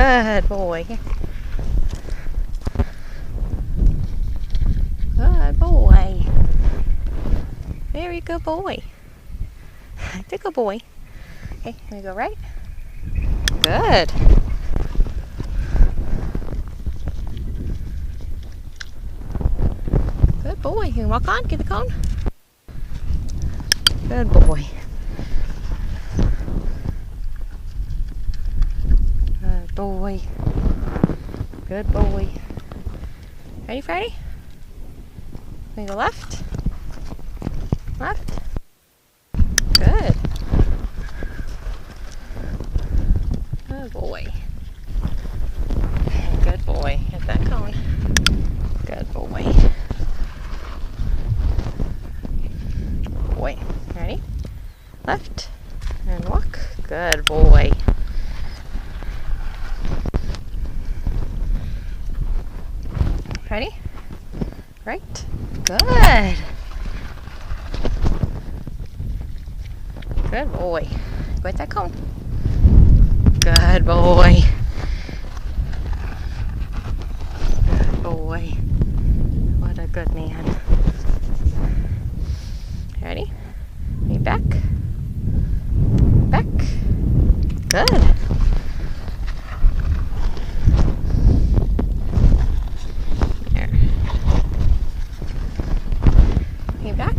Good boy. Good boy. Very good boy. That's a good boy. Okay, let me go right. Good. Good boy. You can walk on, get the cone. Good boy. Good boy. Good boy. Ready, Freddy? We go left. Left. Good. Good boy. Good boy. Hit that cone. Good boy. Boy. Ready? Left. And walk. Good boy. Ready? Right. Good. Good boy. Go hit that cone. Good boy. Good boy. What a good man. Ready? Me back. Back. Good. There. Me back.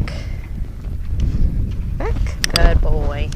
Back. Good boy.